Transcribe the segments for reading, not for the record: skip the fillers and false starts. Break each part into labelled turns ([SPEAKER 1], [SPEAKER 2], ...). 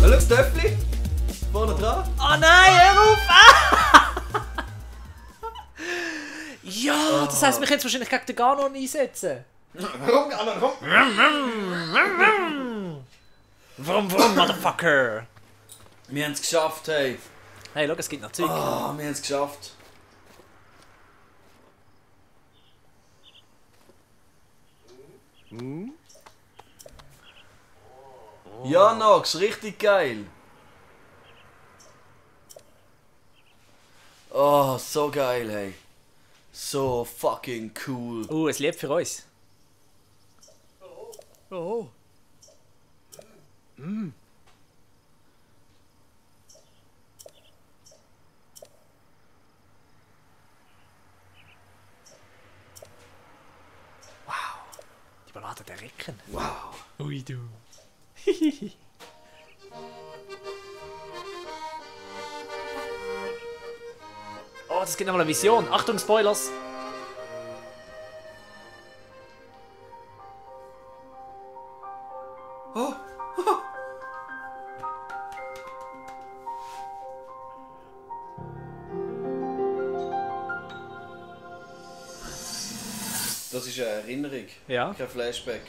[SPEAKER 1] Hallo, das Töffli? Vorne dran?
[SPEAKER 2] Oh nein, hör auf! Ah! Ja, das heisst, wir können jetzt wahrscheinlich gegen den Ganon einsetzen.
[SPEAKER 1] Warum, Ganon, komm!
[SPEAKER 2] Warum, Motherfucker?
[SPEAKER 1] Wir haben es geschafft, hey.
[SPEAKER 2] Hey, schau, es gibt noch Zeug.
[SPEAKER 1] Oh, wir haben es geschafft. Ja, Nox, richtig geil. Oh, so geil, hey. So fucking cool.
[SPEAKER 2] Ein Lied für uns. Oh. Wow. Die Ballade der Recken.
[SPEAKER 1] Wow.
[SPEAKER 2] Ui du. Oh, das gibt nochmal eine Vision. Achtung, Spoilers.
[SPEAKER 1] Oh. Das ist eine Erinnerung.
[SPEAKER 2] Ja.
[SPEAKER 1] Kein Flashback.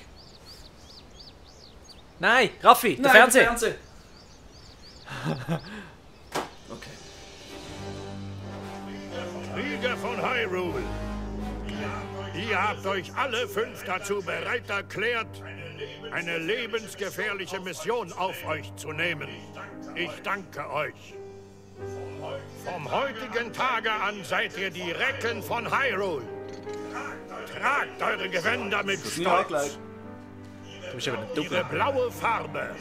[SPEAKER 2] Nein, Raffi, der
[SPEAKER 1] Nein,
[SPEAKER 2] Fernseher.
[SPEAKER 1] Okay.
[SPEAKER 3] Krieger von Hyrule, ihr habt euch alle 5 dazu bereit erklärt, eine lebensgefährliche Mission auf euch zu nehmen. Ich danke euch. Vom heutigen Tage an seid ihr die Recken von Hyrule. Tragt eure Gewänder mit Stolz.
[SPEAKER 2] Du bist aber ein
[SPEAKER 3] Ihre
[SPEAKER 2] Double.
[SPEAKER 3] blaue Farbe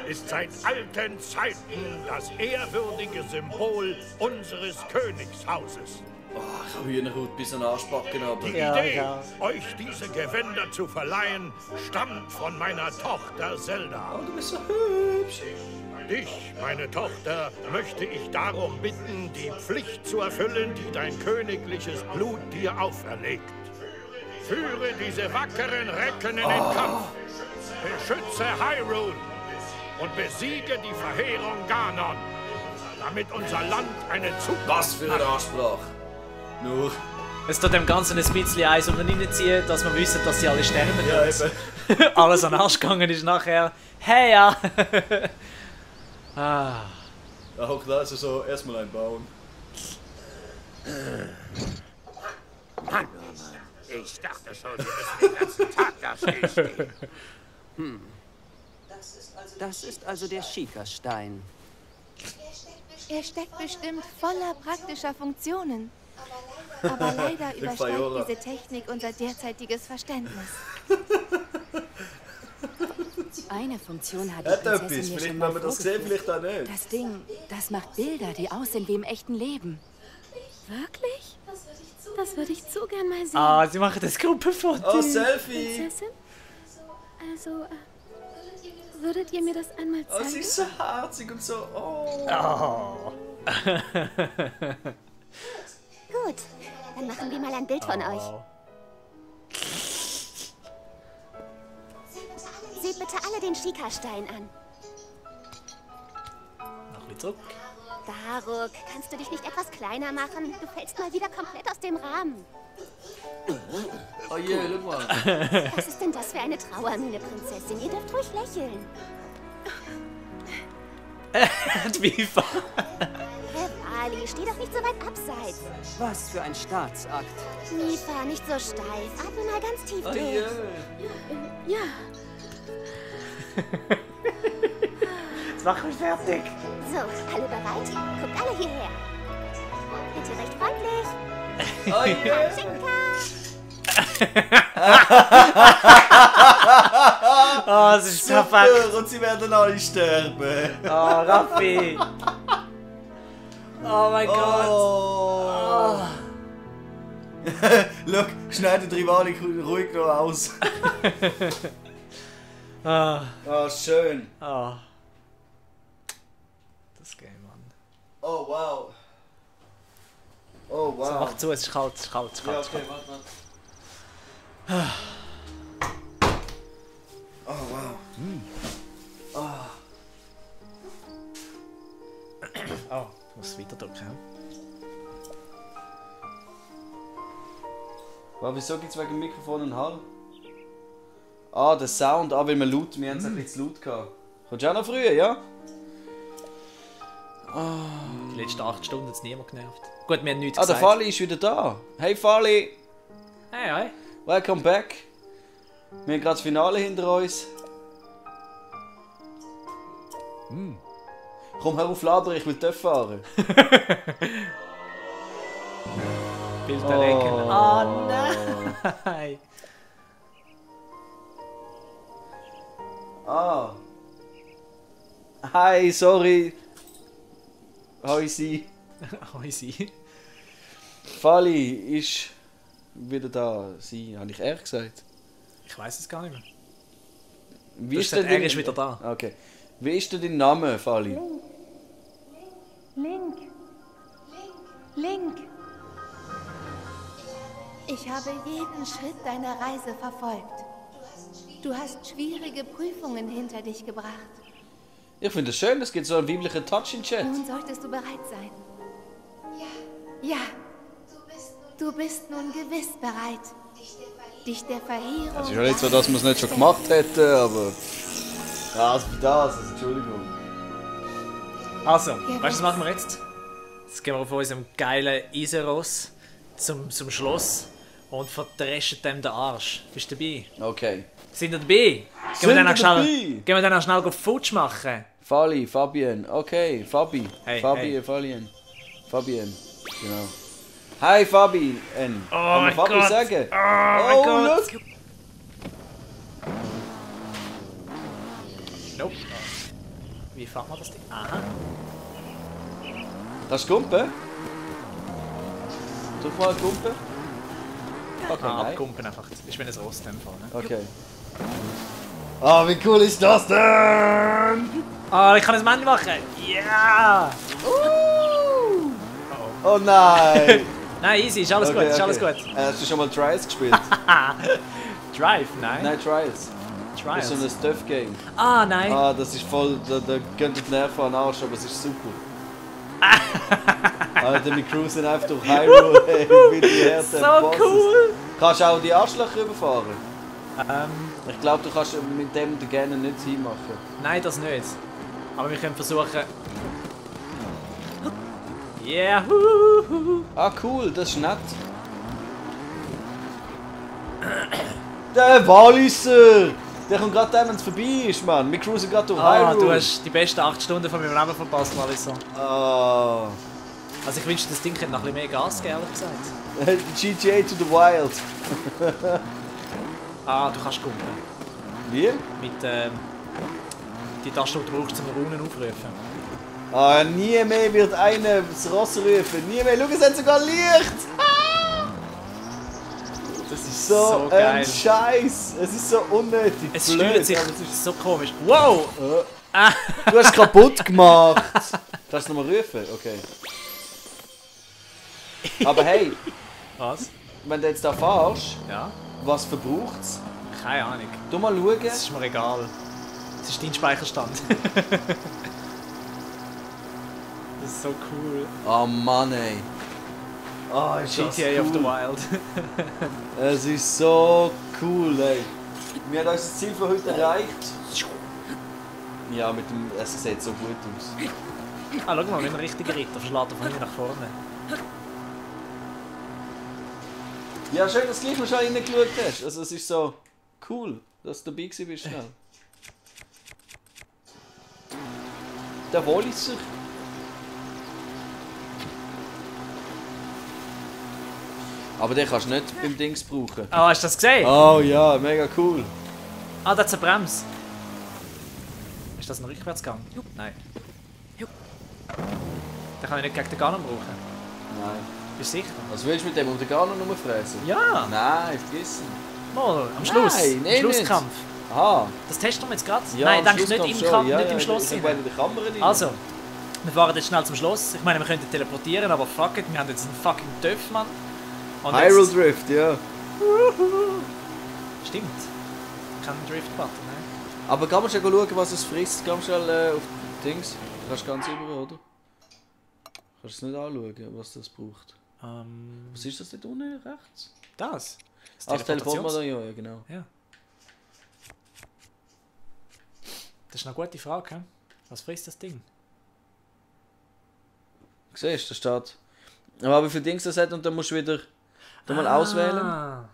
[SPEAKER 3] ist seit alten Zeiten das ehrwürdige Symbol unseres Königshauses.
[SPEAKER 1] Oh, ich habe Hühnerhaut bis an den Arschbacken, aber...
[SPEAKER 3] Die
[SPEAKER 2] Ja,
[SPEAKER 3] Idee,
[SPEAKER 2] ja.
[SPEAKER 3] euch diese Gewänder zu verleihen, stammt von meiner Tochter Zelda.
[SPEAKER 1] Oh, du bist so hübsch.
[SPEAKER 3] Dich, meine Tochter, möchte ich darum bitten, die Pflicht zu erfüllen, die dein königliches Blut dir auferlegt. Führe diese wackeren Recken in den Kampf. Beschütze Hyrule und besiege die Verheerung Ganon, damit unser Land eine Zukunft
[SPEAKER 1] Was für eine Ansprache. Nur...
[SPEAKER 2] Es tut dem Ganzen ein bisschen Eis um den reinziehen, dass wir wissen, dass sie alle sterben.
[SPEAKER 1] Ja, eben.
[SPEAKER 2] Alles an den Arsch gegangen ist nachher. Hey ja! Ah.
[SPEAKER 1] Da hockt da also so erstmal ein Baum.
[SPEAKER 3] Mann, ich dachte schon, wir müssen den ganzen Tag da stehen.
[SPEAKER 4] Das ist also der Schieferstein.
[SPEAKER 5] Er steckt bestimmt voller praktischer Funktionen. Aber leider übersteigt diese Technik unser derzeitiges Verständnis.
[SPEAKER 4] Eine Funktion hat die
[SPEAKER 1] Hat etwas,
[SPEAKER 4] Prinzessin mir
[SPEAKER 1] vielleicht
[SPEAKER 4] schon
[SPEAKER 1] wenn
[SPEAKER 4] mal
[SPEAKER 1] man das sehen,
[SPEAKER 4] vorgeführt.
[SPEAKER 1] vielleicht auch nicht.
[SPEAKER 4] Das Ding, das macht Bilder, die aussehen wie im echten Leben.
[SPEAKER 5] Wirklich? Das würde ich zu gern mal sehen.
[SPEAKER 2] Ah, sie machen das Gruppenfoto.
[SPEAKER 1] Oh, Selfie!
[SPEAKER 5] Prinzessin? Also, würdet ihr mir das einmal
[SPEAKER 1] Oh,
[SPEAKER 5] zeigen?
[SPEAKER 1] sie ist so herzig und so... Oh.
[SPEAKER 2] Oh.
[SPEAKER 5] Gut, dann machen wir mal ein Bild von euch. Seht bitte alle den Schika-Stein an.
[SPEAKER 2] Noch ein bisschen zurück.
[SPEAKER 5] Daruk, kannst du dich nicht etwas kleiner machen? Du fällst mal wieder komplett aus dem Rahmen.
[SPEAKER 1] Oh je, schau mal.
[SPEAKER 5] Was ist denn das für eine Trauermine, Prinzessin? Ihr dürft ruhig lächeln.
[SPEAKER 2] Wie war?
[SPEAKER 5] Herr Wali, steh doch nicht so weit abseits.
[SPEAKER 4] Was für ein Staatsakt.
[SPEAKER 5] Mifa, nicht so steif. Atme mal ganz tief
[SPEAKER 1] Oh
[SPEAKER 5] durch.
[SPEAKER 1] je.
[SPEAKER 5] Ja.
[SPEAKER 2] Jetzt mach mich fertig.
[SPEAKER 5] So, alle bereit? Guckt alle hierher. Bitte recht freundlich.
[SPEAKER 1] Oh je.
[SPEAKER 5] Schinka.
[SPEAKER 2] Oh, es ist perfekt.
[SPEAKER 1] Super, und sie werden alle sterben.
[SPEAKER 2] Oh, Raffi. Oh mein Gott.
[SPEAKER 1] Oh. Schau, schneidet Rivali ruhig noch aus.
[SPEAKER 2] Ah.
[SPEAKER 1] Oh, schön.
[SPEAKER 2] Oh. Das Game, Mann.
[SPEAKER 1] Oh, wow. Oh, wow.
[SPEAKER 2] So, mach zu, es ist kalt, es ist kalt, es ist
[SPEAKER 1] Ja,
[SPEAKER 2] kalt.
[SPEAKER 1] okay, warte, warte.
[SPEAKER 2] Ich muss weiter drücken.
[SPEAKER 1] Wieso gibt es wegen dem Mikrofon einen Hall? Ah, der Sound. Ah, weil wir haben es ein bisschen zu laut gehabt. Kommst du auch noch früher, ja?
[SPEAKER 2] Die letzten 8 Stunden hat es niemand genervt. Gut, wir haben nichts
[SPEAKER 1] Der
[SPEAKER 2] gesagt.
[SPEAKER 1] Fali ist wieder da. Hey Fali!
[SPEAKER 2] Hey, hey.
[SPEAKER 1] Welcome back. Wir haben gerade das Finale hinter uns. Komm, hör auf labern, ich will TÜV fahren.
[SPEAKER 2] Bilder lecken. Oh nein!
[SPEAKER 1] Hi, sorry. Hoi sie.
[SPEAKER 2] Sie.
[SPEAKER 1] Fali ist wieder da. Sie, habe ich ehrlich gesagt.
[SPEAKER 2] Ich weiß es gar nicht mehr.
[SPEAKER 1] Wie
[SPEAKER 2] Du
[SPEAKER 1] ist
[SPEAKER 2] hast gesagt,
[SPEAKER 1] denn
[SPEAKER 2] er ist wieder da.
[SPEAKER 1] Okay. Wie ist denn dein Name, Fali?
[SPEAKER 5] Link. Link. Ich habe jeden Schritt deiner Reise verfolgt. Du hast schwierige Prüfungen hinter dich gebracht.
[SPEAKER 1] Ich finde es schön, es gibt so einen weiblichen Touch im Chat.
[SPEAKER 5] Nun solltest du bereit sein. Ja. Du bist nun gewiss bereit, dich der Verheerung...
[SPEAKER 1] Es ist ja nicht so, dass wir es nicht schon gemacht hätten, aber... Ja, also für das, Entschuldigung.
[SPEAKER 2] Also, weißt du, was machen wir jetzt? Jetzt gehen wir auf unserem geilen Iseros zum Schloss und verdreschen dem den Arsch. Bist du dabei?
[SPEAKER 1] Okay.
[SPEAKER 2] Sind wir dabei? Gehen wir dann auch schnell Futsch machen?
[SPEAKER 1] Fali, Fabian, okay, Fabi.
[SPEAKER 2] Hey,
[SPEAKER 1] Fabian. Genau. Hi Fabi. Kann man
[SPEAKER 2] mein
[SPEAKER 1] Fabi
[SPEAKER 2] Gott.
[SPEAKER 1] sagen?
[SPEAKER 2] mein Gott.
[SPEAKER 1] Look.
[SPEAKER 2] Nope. Wie fährt man das Ding? Aha.
[SPEAKER 1] Das ist Kumpe. Drück mal Kumpe. Okay, nein.
[SPEAKER 2] Abkumpen einfach. Ist wie ein Rost in dem Fall, ne?
[SPEAKER 1] Okay. Ah, wie cool ist das denn?
[SPEAKER 2] Ah, ich kann das Mann machen! Ja!
[SPEAKER 1] Oh nein!
[SPEAKER 2] Nein, easy, ist alles gut, ist alles gut.
[SPEAKER 1] Hast du schon mal Trials gespielt?
[SPEAKER 2] Drive, nein?
[SPEAKER 1] Nein, Trials. Das
[SPEAKER 2] Trials.
[SPEAKER 1] ist so ein Stuff-Game.
[SPEAKER 2] Ah, nein.
[SPEAKER 1] Ah, das ist voll, da gehen die Nerven an den Arsch, aber es ist super. Alter, wir cruisen einfach durch Hyrule, ey, wie die Härte
[SPEAKER 2] So cool!
[SPEAKER 1] Kannst du auch die Arschlöcher überfahren? Ich glaube, du kannst mit dem gerne nicht hinmachen.
[SPEAKER 2] Nein, das nicht. Aber wir können versuchen... Yeah!
[SPEAKER 1] Ah, cool, das ist nett. Der Walliser! Der kommt gerade dann, wenn es vorbei ist, Mann. Wir cruisen gerade durch Hyrule.
[SPEAKER 2] Du hast die besten 8 Stunden von meinem Leben verpasst, Walliser.
[SPEAKER 1] Ah.
[SPEAKER 2] Also ich wünschte, das Ding hätte noch ein bisschen mehr Gas gegeben, ehrlich gesagt.
[SPEAKER 1] GTA to the Wild.
[SPEAKER 2] Ah, du kannst kumpen.
[SPEAKER 1] Wie?
[SPEAKER 2] Mit die Taste, die du brauchst, um Runen aufrufen.
[SPEAKER 1] Ah, nie mehr wird einer das Ross rufen. Nie mehr. Schau, es hat sogar Licht.
[SPEAKER 2] Das ist
[SPEAKER 1] So
[SPEAKER 2] geil.
[SPEAKER 1] ein Scheiß. Es ist so unnötig.
[SPEAKER 2] Es
[SPEAKER 1] blöd,
[SPEAKER 2] steuert sich
[SPEAKER 1] aber es ist
[SPEAKER 2] so komisch. Wow!
[SPEAKER 1] Du hast kaputt gemacht. Darfst du nochmal rufen? Okay. Aber hey,
[SPEAKER 2] Was?
[SPEAKER 1] wenn du jetzt da fährst,
[SPEAKER 2] Ja?
[SPEAKER 1] was verbraucht es?
[SPEAKER 2] Keine Ahnung.
[SPEAKER 1] Du mal schauen.
[SPEAKER 2] Das ist mir egal. Das ist dein Speicherstand. Das ist so cool.
[SPEAKER 1] Oh Mann, ey. Oh, ist das
[SPEAKER 2] GTA of the
[SPEAKER 1] cool.
[SPEAKER 2] Wild.
[SPEAKER 1] Es ist so cool, ey. Wir haben unser Ziel für heute erreicht. Ja, mit dem. Es sieht so gut aus.
[SPEAKER 2] Ah, schau mal, wie ein richtiger Ritter verschlägt er von hinten nach vorne.
[SPEAKER 1] Ja, schön, dass du gleich noch schon reingeschaut hast. Also, es ist so cool, dass du dabei bist schnell. Der Walliser. Aber den kannst du nicht beim Dings brauchen.
[SPEAKER 2] Ah, hast du das gesehen?
[SPEAKER 1] Oh ja, mega cool.
[SPEAKER 2] Ah, das ist eine Bremse. Ist das ein Rückwärtsgang? Nein. Den kann ich nicht gegen den Ganon brauchen.
[SPEAKER 1] Nein.
[SPEAKER 2] Bist du sicher?
[SPEAKER 1] Was willst du mit dem um den Garten rumfräsen?
[SPEAKER 2] Ja!
[SPEAKER 1] Nein, vergessen.
[SPEAKER 2] Mal, am Schluss.
[SPEAKER 1] Nein,
[SPEAKER 2] Am Schlusskampf.
[SPEAKER 1] Aha.
[SPEAKER 2] Das testen wir jetzt gerade.
[SPEAKER 1] Ja,
[SPEAKER 2] Nein,
[SPEAKER 1] am
[SPEAKER 2] denkst nicht
[SPEAKER 1] Schlusskampf
[SPEAKER 2] im,
[SPEAKER 1] schon.
[SPEAKER 2] nicht im Schloss
[SPEAKER 1] Ich
[SPEAKER 2] rein.
[SPEAKER 1] meine in der Kamera rein.
[SPEAKER 2] Also, wir fahren jetzt schnell zum Schloss. Ich meine, wir könnten teleportieren, aber fuck it, wir haben jetzt einen fucking TÜV, Mann. Und
[SPEAKER 1] Hyrule
[SPEAKER 2] jetzt...
[SPEAKER 1] Drift, ja.
[SPEAKER 2] Stimmt. Kein Drift-Button, ne?
[SPEAKER 1] Aber kann man schon schauen, was es frisst? Kann man schnell auf Dings? Du kannst ganz über, oder? Kannst du es nicht anschauen, was das braucht? Was ist das dort unten rechts?
[SPEAKER 2] Das?
[SPEAKER 1] Ach, das Teleportmedallion, ja genau.
[SPEAKER 2] Ja. Das ist eine gute Frage. He? Was frisst das Ding?
[SPEAKER 1] Siehst du, da steht. Aber wie viele Dings das hat und dann musst du wieder mal auswählen.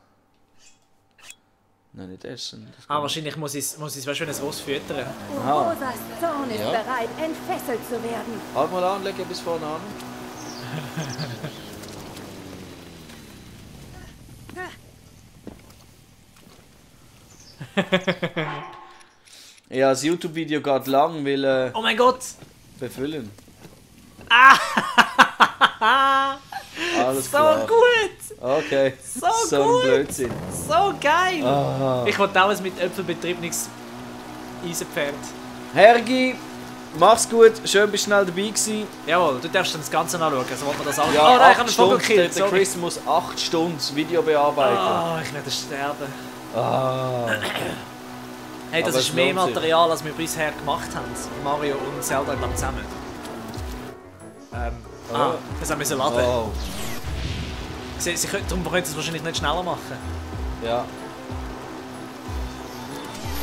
[SPEAKER 1] Nein, nicht essen.
[SPEAKER 2] Wahrscheinlich muss ich es weißt du, wenn es Ross füttern.
[SPEAKER 4] Urosas Zorn ist bereit, entfesselt zu werden.
[SPEAKER 1] Halt mal an, leg bis vorne an. Ja, das YouTube-Video geht lang, weil
[SPEAKER 2] Oh mein Gott!
[SPEAKER 1] befüllen.
[SPEAKER 2] Ah!
[SPEAKER 1] Alles
[SPEAKER 2] So
[SPEAKER 1] klar.
[SPEAKER 2] gut!
[SPEAKER 1] Okay.
[SPEAKER 2] So
[SPEAKER 1] ein
[SPEAKER 2] gut!
[SPEAKER 1] Blödsinn.
[SPEAKER 2] So geil!
[SPEAKER 1] Ah.
[SPEAKER 2] Ich wollte auch ein mit Äpfel betriebenes Eisenpferd.
[SPEAKER 1] Hergi, mach's gut. Schön, bist schnell dabei gewesen.
[SPEAKER 2] Jawohl, du darfst dann das Ganze anschauen. Also wollte man das alles.
[SPEAKER 1] Ja,
[SPEAKER 2] Oh nein, ich
[SPEAKER 1] 8
[SPEAKER 2] habe einen Vogel
[SPEAKER 1] Stunden.
[SPEAKER 2] gekillt.
[SPEAKER 1] Der Chris muss 8 Stunden das Video bearbeiten.
[SPEAKER 2] Oh, ich werde sterben.
[SPEAKER 1] Ah.
[SPEAKER 2] Hey, das
[SPEAKER 1] Aber
[SPEAKER 2] ist
[SPEAKER 1] es
[SPEAKER 2] mehr
[SPEAKER 1] lohnt sich.
[SPEAKER 2] Material, als wir bisher gemacht haben. Mario und Zelda lang zusammen. Das haben wir so laden.
[SPEAKER 1] Oh.
[SPEAKER 2] Darum können sie es wahrscheinlich nicht schneller machen.
[SPEAKER 1] Ja.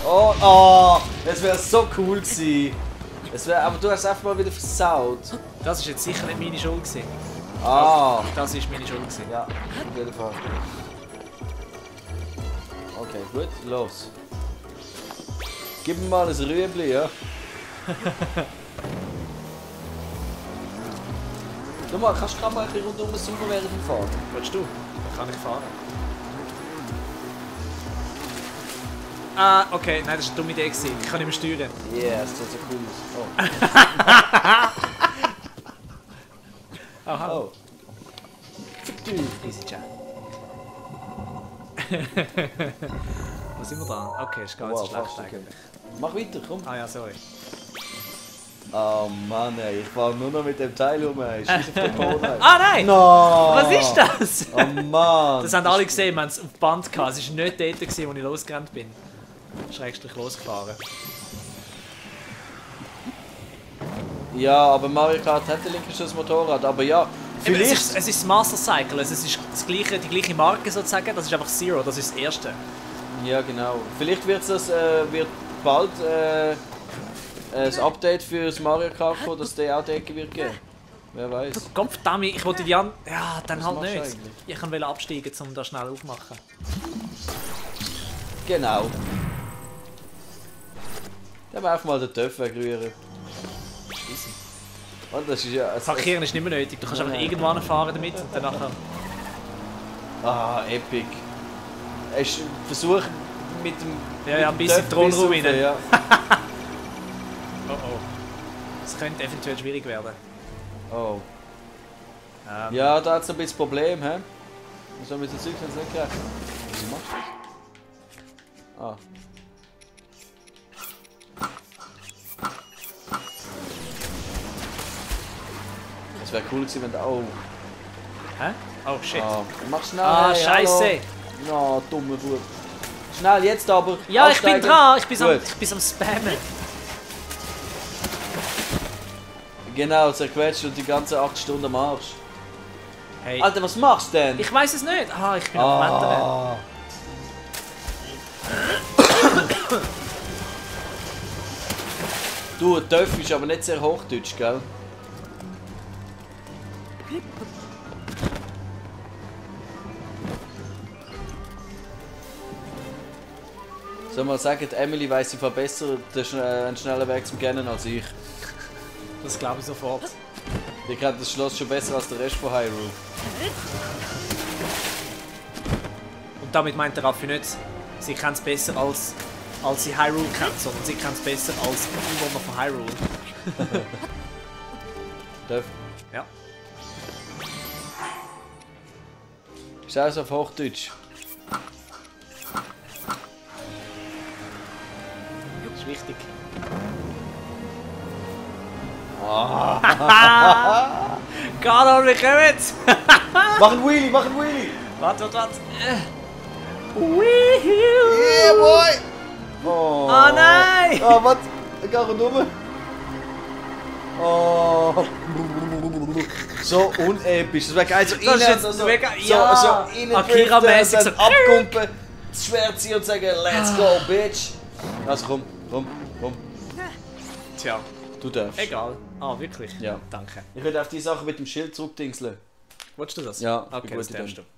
[SPEAKER 1] Oh, das wäre so cool gewesen. Aber du hast es einfach mal wieder versaut.
[SPEAKER 2] Das ist jetzt sicher nicht meine Schuld gewesen.
[SPEAKER 1] Ah.
[SPEAKER 2] Das ist meine Schuld gewesen.
[SPEAKER 1] Ja, auf jeden Fall. Okay, gut, los. Gib mir mal ein Rüebli, ja? Du mal, kannst du gerade mal ein bisschen rundum sauber während dem Fahren?
[SPEAKER 2] Willst du? Dann kann ich fahren. Ah, okay, nein, das war eine dumme Idee gewesen. Ich kann nicht mehr steuern.
[SPEAKER 1] Yeah, das sieht so cool aus. Oh.
[SPEAKER 2] Aha.
[SPEAKER 1] Oh.
[SPEAKER 2] Easy Chat. Wo sind wir da? Okay, ist gar nicht so
[SPEAKER 1] Wow,
[SPEAKER 2] schlecht
[SPEAKER 1] fast okay.
[SPEAKER 2] eigentlich.
[SPEAKER 1] Mach weiter, komm.
[SPEAKER 2] Ah ja, sorry.
[SPEAKER 1] Oh Mann, ey, ich fahre nur noch mit dem Teil rum, ey. Scheiß auf den Boden.
[SPEAKER 2] Ah nein!
[SPEAKER 1] No!
[SPEAKER 2] Was ist das?
[SPEAKER 1] Oh Mann!
[SPEAKER 2] Das haben alle gesehen, wir haben es auf Band gehabt. Es war nicht dort, gewesen, wo ich losgerannt bin. Schrägstrich losgefahren.
[SPEAKER 1] Ja, aber Mario Kart hat ein linkes Motorrad, aber ja, vielleicht...
[SPEAKER 2] Es ist das Master Cycle, also es ist das gleiche, die gleiche Marke sozusagen, das ist einfach Zero, das ist das erste.
[SPEAKER 1] Ja, genau. Vielleicht wird bald ein Update für das Mario Kart kommen, dass der auch die Ecke wird geben. Wer weiß.
[SPEAKER 2] Gottverdammt, ich wollte die an... Ja, dann
[SPEAKER 1] Was
[SPEAKER 2] halt
[SPEAKER 1] machst du
[SPEAKER 2] nicht.
[SPEAKER 1] eigentlich?
[SPEAKER 2] Ich wollte absteigen, um das schnell aufmachen.
[SPEAKER 1] Genau. Dann einfach mal den Töpf wegrühren.
[SPEAKER 2] Easy.
[SPEAKER 1] Und das ist ja...
[SPEAKER 2] Parkieren ist nicht mehr nötig, du kannst einfach irgendwann fahren damit und dann nachher...
[SPEAKER 1] Ah, epic. Hast versucht mit dem...
[SPEAKER 2] Ja,
[SPEAKER 1] mit dem
[SPEAKER 2] bis in die
[SPEAKER 1] Töpf
[SPEAKER 2] Thronruhe
[SPEAKER 1] bis rauf,
[SPEAKER 2] rein.
[SPEAKER 1] ja.
[SPEAKER 2] Oh oh. Das könnte eventuell schwierig werden.
[SPEAKER 1] Oh. Ja, da hat es ein bisschen Problem, hä? So mit dem Zeug haben sie nicht gerechnet. Wieso machst du das? Ah. Es wäre cool gewesen, wenn der... Oh.
[SPEAKER 2] Hä? Oh shit.
[SPEAKER 1] Ah. Mach schnell,
[SPEAKER 2] Ah,
[SPEAKER 1] hey,
[SPEAKER 2] Scheiße.
[SPEAKER 1] hallo. No, dummer Bub. Schnell, jetzt aber.
[SPEAKER 2] Ja, ich bin
[SPEAKER 1] aussteigen.
[SPEAKER 2] dran. Ich
[SPEAKER 1] Gut.
[SPEAKER 2] bin am Spammen.
[SPEAKER 1] Genau, zerquetscht und die ganze 8 Stunden am Arsch.
[SPEAKER 2] Hey.
[SPEAKER 1] Alter, was machst du denn?
[SPEAKER 2] Ich weiß es nicht. Ah, ich bin am Wettern.
[SPEAKER 1] Ah. Du, Töff ist aber nicht sehr hochdeutsch, gell? Soll man sagen, Emily weiss sie besser einen schnellen Weg zum Kennen als ich.
[SPEAKER 2] Das glaube ich sofort.
[SPEAKER 1] Die kennt das Schloss schon besser als der Rest von Hyrule.
[SPEAKER 2] Und damit meint der Raffi nicht, sie kennt es besser als sie Hyrule kennt, sondern sie kennt es besser als Einwohner von Hyrule.
[SPEAKER 1] Töff.
[SPEAKER 2] Ja.
[SPEAKER 1] Ist alles auf Hochdeutsch.
[SPEAKER 2] Das ist wichtig. Gott, wir kommen!
[SPEAKER 1] Mach einen Wheelie, mach einen Wheelie!
[SPEAKER 2] Warte.
[SPEAKER 1] Yeah, boy! Oh,
[SPEAKER 2] Oh nein!
[SPEAKER 1] Oh, was? Geh rundum. Oh. so unepisch. Das wäre geil, so
[SPEAKER 2] Das ist jetzt
[SPEAKER 1] so,
[SPEAKER 2] mega...
[SPEAKER 1] so,
[SPEAKER 2] Ja!
[SPEAKER 1] so innen
[SPEAKER 2] Akira-mäßig so...
[SPEAKER 1] abkumpen, das Schwert ziehen und sagen, let's go, bitch. Also komm.
[SPEAKER 2] Tja,
[SPEAKER 1] Du darfst.
[SPEAKER 2] egal. Ah, wirklich?
[SPEAKER 1] Ja.
[SPEAKER 2] Danke.
[SPEAKER 1] Ich würde auf die Sache mit dem Schild zurückdingseln.
[SPEAKER 2] Willst du das?
[SPEAKER 1] Ja,
[SPEAKER 2] Okay,
[SPEAKER 1] eine
[SPEAKER 2] das
[SPEAKER 1] gute
[SPEAKER 2] darfst du.
[SPEAKER 1] Idee.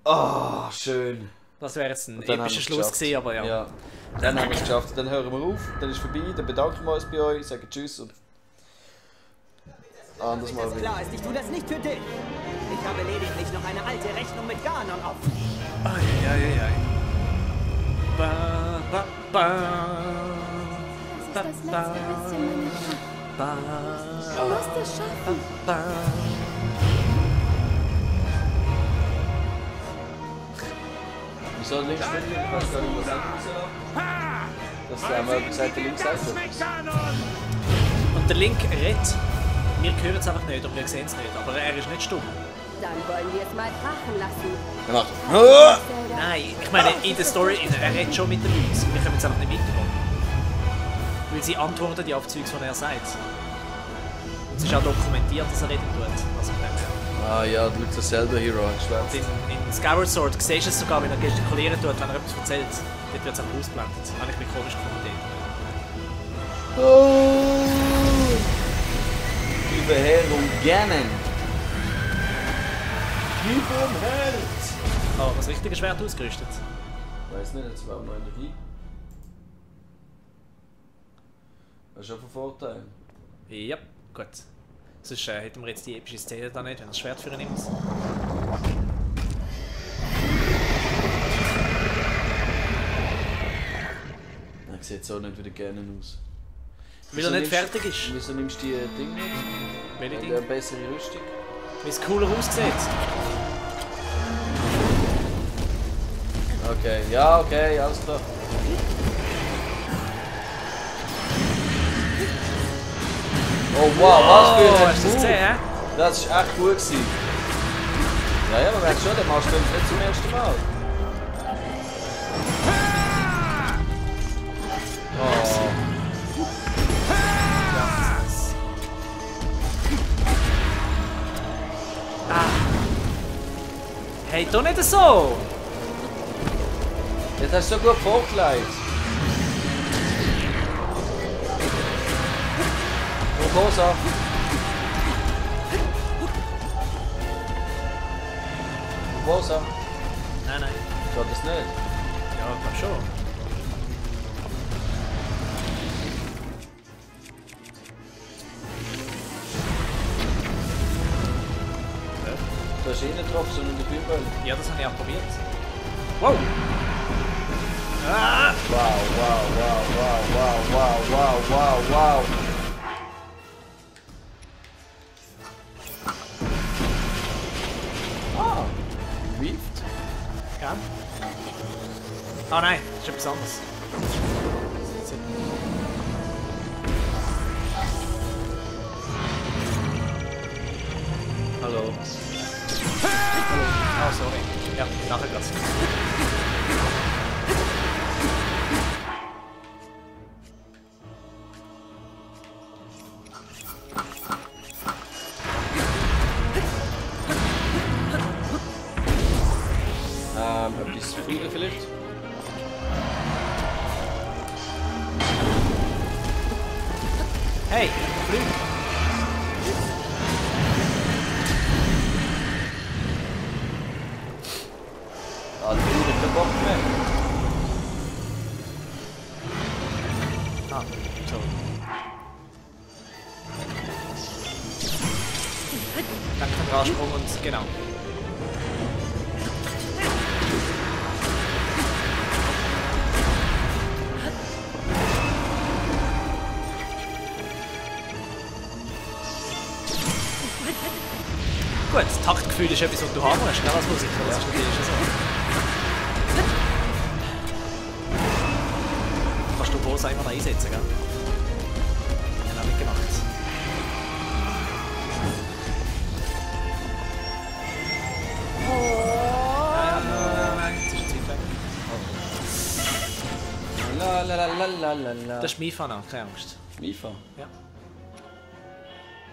[SPEAKER 1] Ah, schön.
[SPEAKER 2] Das wäre jetzt ein
[SPEAKER 1] Und dann haben
[SPEAKER 2] epischer
[SPEAKER 1] wir es
[SPEAKER 2] Schluss
[SPEAKER 1] geschafft.
[SPEAKER 2] gewesen, aber ja.
[SPEAKER 1] Ja. Dann haben wir es geschafft. Dann hören wir auf, dann ist vorbei, dann bedanken wir uns bei euch, sagen Tschüss und anders mal wieder.
[SPEAKER 6] Klar ist, ich tue das nicht für dich. Ich habe lediglich noch eine alte Rechnung mit Ganon auf.
[SPEAKER 2] Ai. Ba, ba, ba.
[SPEAKER 5] Das ist das letzte bisschen meiner Kraft. Du musst es schaffen.
[SPEAKER 1] Wieso links mit? Ich weiß gar nicht, was anderes das haben wir gesagt, der links sagt
[SPEAKER 2] Und der Link redet. Wir hören es einfach nicht und wir sehen es nicht, aber er ist nicht stumm.
[SPEAKER 7] Dann wollen wir es mal krachen lassen.
[SPEAKER 1] Er macht.
[SPEAKER 2] Nein, ich meine in der Story, er redet schon mit den Leuten. Wir können jetzt einfach nicht weitergehen. Weil sie antworten ja auf Zeugs, was er sagt. Und es ist auch dokumentiert, dass er reden tut. Also von dem her.
[SPEAKER 1] Ah ja, du bist selber Hero,
[SPEAKER 2] Und in Skyward Sword siehst du es sogar, wenn er gestikulieren tut, wenn er etwas erzählt. Dort wird es einfach ausgeblendet. Habe ich mich komisch gefunden.
[SPEAKER 1] Liebe Herr und Ganon. Gib ihm Herz!
[SPEAKER 2] Oh, das richtige Schwert ausgerüstet.
[SPEAKER 1] Weiß nicht, jetzt war mal Energie. Das ist schon von Vorteil.
[SPEAKER 2] Ja, gut. Sonst hätten wir jetzt die epische Szene da nicht, wenn er das Schwert für ihn nimmt.
[SPEAKER 1] Er sieht so nicht wieder gerne aus.
[SPEAKER 2] Weil er nicht fertig ist.
[SPEAKER 1] Wieso nimmst du die Dinge nicht?
[SPEAKER 2] Welche
[SPEAKER 1] Eine
[SPEAKER 2] Dinge?
[SPEAKER 1] bessere Rüstung.
[SPEAKER 2] Wie es cooler aussieht.
[SPEAKER 1] Okay, ja, okay, alles klar. Oh wow, was für ein
[SPEAKER 2] hast du das gesehen, hä?
[SPEAKER 1] Das war echt gut gewesen. Ja, man merkt schon, den machst du nicht zum ersten Mal. Oh.
[SPEAKER 2] Hey, doch nicht so!
[SPEAKER 1] Jetzt hast du so gut vorgelegt. Rosa. Rosa.
[SPEAKER 2] Nein.
[SPEAKER 1] Geht das nicht?
[SPEAKER 2] Ja, komm schon.
[SPEAKER 1] Du hast ihn nicht getroffen, sondern den Bübel.
[SPEAKER 2] Ja, das habe ich auch probiert. Wow! Ah!
[SPEAKER 1] Wow. Ah, Rift.
[SPEAKER 2] Ja. Ah nein, das ist etwas anderes.
[SPEAKER 1] Hallo.
[SPEAKER 2] Oh, sorry. Ja, nachher grad.
[SPEAKER 1] Etwas Fliegen vielleicht?
[SPEAKER 2] Hey, Flügel!
[SPEAKER 1] Ah, die Flüge keinen Bock mehr.
[SPEAKER 2] Ah, so. Dann kommt Rausprung und genau. Gut, das Taktgefühl ist etwas, was du haben musst, gell, als Musiker, das ist natürlich schon so. Kannst du Bosa immer noch einsetzen, gell? Den habe ich gemacht. Nein, jetzt ist die Zeit weg.
[SPEAKER 1] La.
[SPEAKER 2] Das ist Mifa noch, keine Angst.
[SPEAKER 1] Mifa?
[SPEAKER 2] Ja.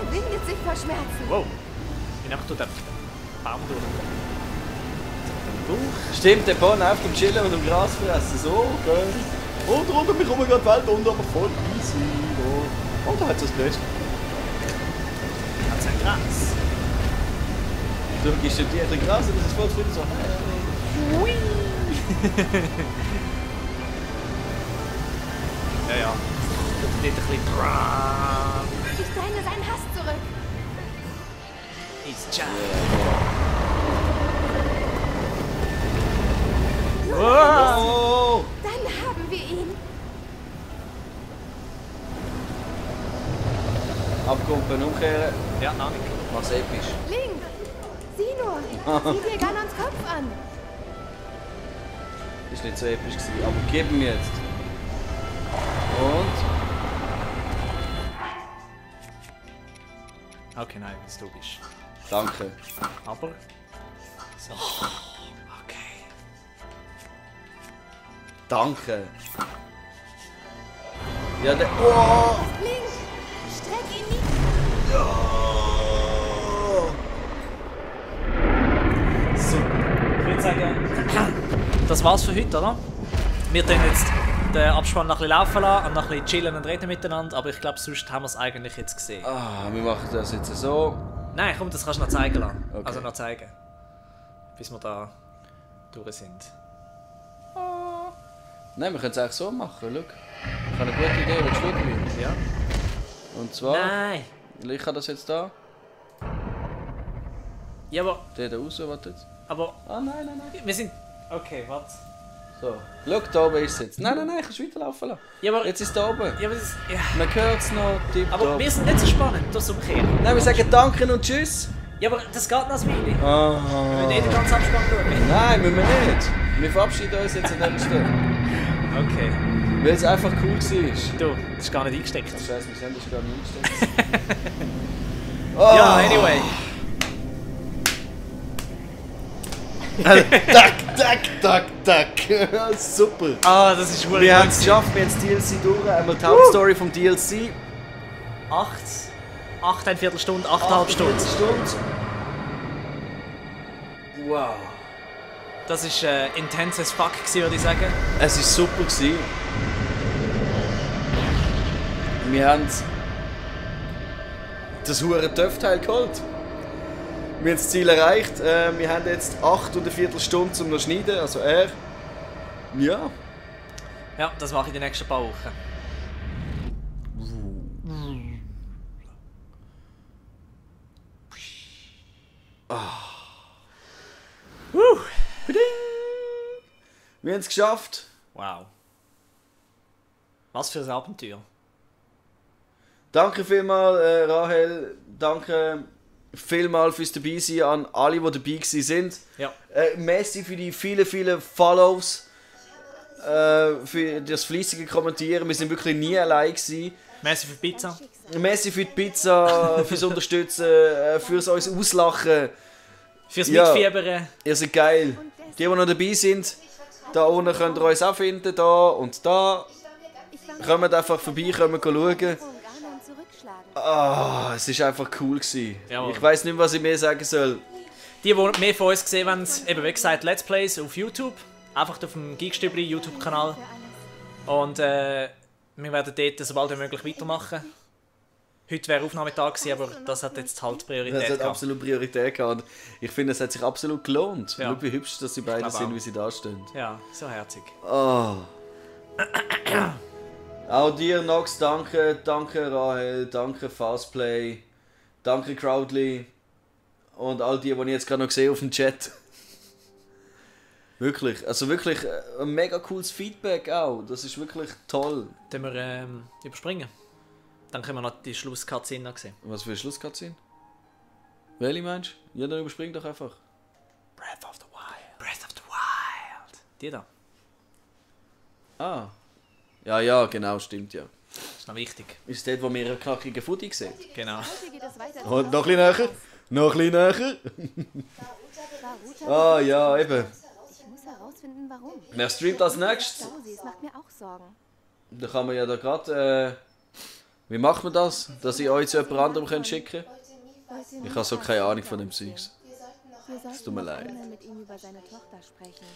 [SPEAKER 5] Er windet sich vor Schmerzen.
[SPEAKER 2] Wow. Ich nehme den Baum durch.
[SPEAKER 1] Stimmt, der Bahn auf dem Chillen und dem Gras fressen. So, geil. Und runter, wir kommen gerade Welt unter, aber voll easy. Oh, da hat es das gelöst.
[SPEAKER 2] Hat sein Gras.
[SPEAKER 1] Du gehst dir ein Gras und das ist voll zufrieden so. Hui!
[SPEAKER 2] Ja, ja. Das wird ein bisschen...
[SPEAKER 5] Ich teile seinen Hass zurück.
[SPEAKER 2] He's Jack.
[SPEAKER 1] Oh!
[SPEAKER 5] Dann haben wir ihn.
[SPEAKER 1] Abkumpeln, umkehren.
[SPEAKER 2] Ja, Ahnung.
[SPEAKER 1] Mach's episch.
[SPEAKER 5] Link, sieh nur. Sieh dir Ganons Kopf an.
[SPEAKER 1] Ist nicht so episch gewesen, aber gib ihm jetzt. Und?
[SPEAKER 2] Okay, nein, bist du bist.
[SPEAKER 1] Danke.
[SPEAKER 2] Aber... So. Okay.
[SPEAKER 1] Danke. Ja, der... Oh!
[SPEAKER 5] Link, streck ihn nicht.
[SPEAKER 2] Super. Ich würde sagen, das war's für heute, oder? Wir tun jetzt den Abspann noch ein bisschen laufen lassen und noch ein bisschen chillen und reden miteinander, aber ich glaube, sonst haben wir es eigentlich jetzt gesehen.
[SPEAKER 1] Ah, wir machen das jetzt so.
[SPEAKER 2] Nein, komm, das kannst du noch zeigen lassen.
[SPEAKER 1] Okay.
[SPEAKER 2] Also noch zeigen. Bis wir da durch sind.
[SPEAKER 1] Nein, wir können es eigentlich so machen. Schau. Ich habe eine gute Idee, willst du schauen?
[SPEAKER 2] Ja.
[SPEAKER 1] Und zwar...
[SPEAKER 2] Nein!
[SPEAKER 1] Ich habe das jetzt da.
[SPEAKER 2] Ja, aber...
[SPEAKER 1] Der da raus, warte jetzt.
[SPEAKER 2] Aber...
[SPEAKER 1] Ah, nein.
[SPEAKER 2] Wir sind... Okay, warte.
[SPEAKER 1] So. Schau, da oben ist es jetzt. Nein, kannst du weiterlaufen lassen.
[SPEAKER 2] Ja, aber...
[SPEAKER 1] Jetzt ist es da oben.
[SPEAKER 2] Ja, aber das... Ja.
[SPEAKER 1] Man hört es noch.
[SPEAKER 2] Aber wir sind nicht so spannend, das umkehren.
[SPEAKER 1] Nein, wir sagen Danke und Tschüss.
[SPEAKER 2] Ja, aber das geht noch ein Weile.
[SPEAKER 1] Ah.
[SPEAKER 2] Wir müssen den ganzen Abspann schauen.
[SPEAKER 1] Nein, müssen wir nicht. Wir verabschieden uns jetzt an dieser Stelle.
[SPEAKER 2] Okay.
[SPEAKER 1] Weil es einfach cool war.
[SPEAKER 2] Du, das ist gar nicht eingesteckt.
[SPEAKER 1] Scheiße, wir sind das gar nicht eingesteckt.
[SPEAKER 2] Ja, anyway.
[SPEAKER 1] Tack. Super.
[SPEAKER 2] Ah, das ist wohl.
[SPEAKER 1] Wir haben es geschafft, wir haben das DLC durch. Einmal die Hauptstory vom DLC.
[SPEAKER 2] 8,25 Stunden, 8,5 Stunden.
[SPEAKER 1] Wow.
[SPEAKER 2] Das ist intense as fuck, würde ich sagen.
[SPEAKER 1] Es war super. Wir haben das hure Töpfteil geholt. Wir haben das Ziel erreicht. Wir haben jetzt 8,25 Stunden zum noch schneiden. Also er. Ja.
[SPEAKER 2] Ja, das mache ich die nächsten paar Wochen.
[SPEAKER 1] Wir haben es geschafft.
[SPEAKER 2] Wow. Was für ein Abenteuer.
[SPEAKER 1] Danke vielmals, Rahel. Danke vielmals fürs Dabeisein an alle, die dabei waren.
[SPEAKER 2] Ja.
[SPEAKER 1] Merci für die vielen Follows. Für das fleissige Kommentieren. Wir sind wirklich nie allein gewesen.
[SPEAKER 2] Merci für die Pizza.
[SPEAKER 1] Merci für die Pizza, fürs Unterstützen, fürs uns Auslachen.
[SPEAKER 2] Fürs
[SPEAKER 1] Ja.
[SPEAKER 2] Mitfiebern.
[SPEAKER 1] Ihr seid geil. Die noch dabei sind, da unten könnt ihr uns auch finden, da und da. Kommt einfach vorbei, kommt schauen.
[SPEAKER 5] Ganon zurückschlagen.
[SPEAKER 1] Ah, es war einfach cool gewesen.
[SPEAKER 2] Jawohl.
[SPEAKER 1] Ich weiss nicht mehr, was ich mehr sagen soll.
[SPEAKER 2] Die mehr von uns gesehen haben, eben wie gesagt, Let's Plays auf YouTube. Einfach auf dem Geekstübli YouTube-Kanal. Und wir werden dort sobald wie möglich weitermachen. Heute wäre Aufnahmetag gewesen, aber das hat jetzt halt Priorität
[SPEAKER 1] Das hat
[SPEAKER 2] gehabt.
[SPEAKER 1] absolut Priorität gehabt. Ich finde, es hat sich absolut gelohnt.
[SPEAKER 2] Ja.
[SPEAKER 1] Schau, wie hübsch dass sie beide
[SPEAKER 2] glaube
[SPEAKER 1] sind,
[SPEAKER 2] auch.
[SPEAKER 1] wie sie da stehen.
[SPEAKER 2] Ja, so herzig.
[SPEAKER 1] Oh. Auch dir, Nox, danke. Danke, Rahel. Danke, Fastplay. Danke, Crowdly. Und all die ich jetzt gerade noch sehe auf dem Chat. Wirklich. Also wirklich ein mega cooles Feedback auch. Das ist wirklich toll.
[SPEAKER 2] Dann wir überspringen. Dann können wir noch die Schlusskatze noch sehen.
[SPEAKER 1] Was für eine Schlusskatze? Welche meinst du? Ja, dann überspring doch einfach.
[SPEAKER 2] Breath of the Wild. Breath of the Wild. Die da.
[SPEAKER 1] Ah. Ja, genau, stimmt ja.
[SPEAKER 2] Das ist noch wichtig.
[SPEAKER 1] Ist das dort, wo wir einen knackigen Footy sehen?
[SPEAKER 2] Genau.
[SPEAKER 5] Heute geht es weiter.
[SPEAKER 1] Und noch ein bisschen näher. Noch ein bisschen näher. Ah ja, eben.
[SPEAKER 5] Ich muss herausfinden, warum.
[SPEAKER 1] Wer streamt als nächstes?
[SPEAKER 5] Es macht mir auch Sorgen.
[SPEAKER 1] Da kann man ja da gerade... wie macht man das? Dass ich euch zu jemand anderem schicken kann? Ich habe so keine Ahnung von dem Zeugs. Es tut mir leid.
[SPEAKER 5] Mit ihm über seine Tochter sprechen.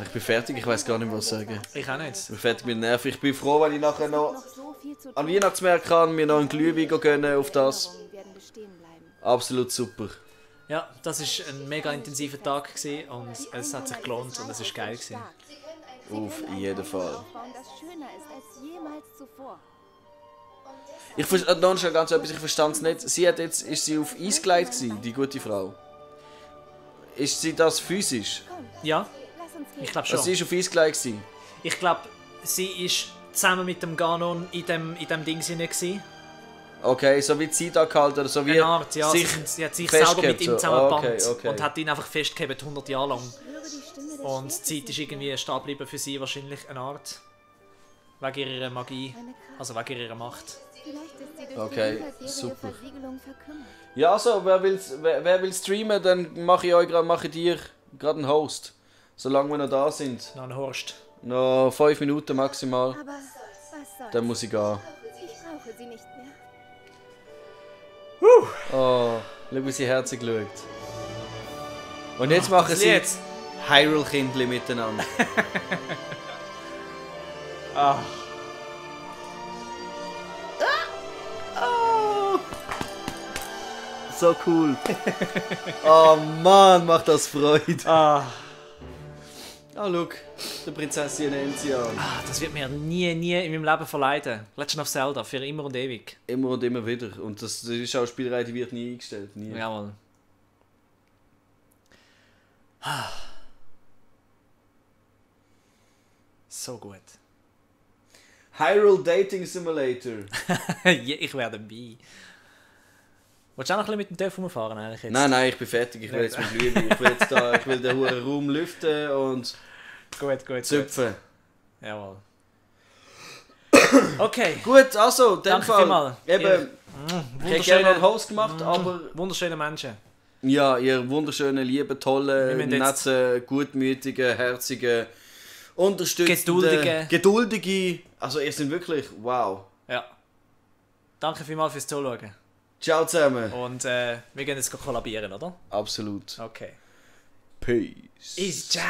[SPEAKER 1] Ich bin fertig, ich weiß gar nicht, was sagen.
[SPEAKER 2] Ich auch nicht.
[SPEAKER 1] Ich bin fertig mit Nerven. Ich bin froh, wenn ich nachher noch an Weihnachtsmärkten kann, mir noch einen Glühwein gönnen auf das. Absolut super.
[SPEAKER 2] Ja, das war ein mega intensiver Tag gewesen und es hat sich gelohnt und es war geil gewesen.
[SPEAKER 1] Auf jeden Fall.
[SPEAKER 5] Das schöner ist als jemals zuvor.
[SPEAKER 1] Ich verstehe schon ganz etwas, ich verstand es nicht. Sie hat jetzt, ist sie auf Eis gelegt gewesen, die gute Frau? Ist sie das physisch?
[SPEAKER 2] Ja, ich glaube schon.
[SPEAKER 1] Also sie ist auf Eis gelegt gewesen?
[SPEAKER 2] Ich glaube, sie ist zusammen mit dem Ganon in dem Ding gewesen.
[SPEAKER 1] Okay, so wie die Zeit angehalten oder so wie
[SPEAKER 2] eine Art, ja. Sie hat sich selber mit ihm zusammengebannt und hat ihn einfach festgehalten 100 Jahre lang. Und die Zeit ist irgendwie stehen geblieben für sie wahrscheinlich eine Art. Wegen ihrer Magie, also wegen ihrer Macht.
[SPEAKER 1] Okay, super. Ja, also, wer will streamen, dann mache ich dir gerade einen Host. Solange wir noch da sind.
[SPEAKER 2] Noch einen Horst.
[SPEAKER 1] Noch 5 Minuten maximal.
[SPEAKER 5] Aber was soll's?
[SPEAKER 1] Dann muss ich gehen.
[SPEAKER 5] Ich brauche sie nicht mehr.
[SPEAKER 1] Oh, schau, wie sie herzig schaut. Und jetzt machen sie jetzt Hyrule-Kindli miteinander. So cool. Oh Mann, macht das Freude. Ah, schau, die Prinzessin Enzian.
[SPEAKER 2] Das wird mir nie in meinem Leben verleiden. Legend of Zelda, für immer und ewig.
[SPEAKER 1] Immer und immer wieder. Und die Schauspielerei die wird nie eingestellt. Nie.
[SPEAKER 2] Jawohl. So gut.
[SPEAKER 1] Hyrule Dating Simulator.
[SPEAKER 2] Ich wäre dabei. Willst du auch noch ein bisschen mit dem Töpf rumfahren eigentlich jetzt?
[SPEAKER 1] Nein, ich bin fertig. Ich will jetzt mit Glühwein. Ich will den hohen Raum lüften und züpfen.
[SPEAKER 2] Gut. Jawohl. Okay.
[SPEAKER 1] Gut, also, in dem
[SPEAKER 2] Danke
[SPEAKER 1] Fall.
[SPEAKER 2] vielmals.
[SPEAKER 1] Eben, ich hätte gerne einen Host gemacht, aber...
[SPEAKER 2] Wunderschöne Menschen.
[SPEAKER 1] Ja, ihr wunderschönen, lieben, tollen,
[SPEAKER 2] Wir
[SPEAKER 1] netten, gutmütigen, herzigen, unterstützenden, geduldige. Also ihr seid wirklich wow.
[SPEAKER 2] Ja. Danke vielmals fürs Zuschauen.
[SPEAKER 1] Ciao zusammen.
[SPEAKER 2] Und wir gehen jetzt kollabieren, oder?
[SPEAKER 1] Absolut.
[SPEAKER 2] Okay.
[SPEAKER 1] Peace.
[SPEAKER 2] Ist ja.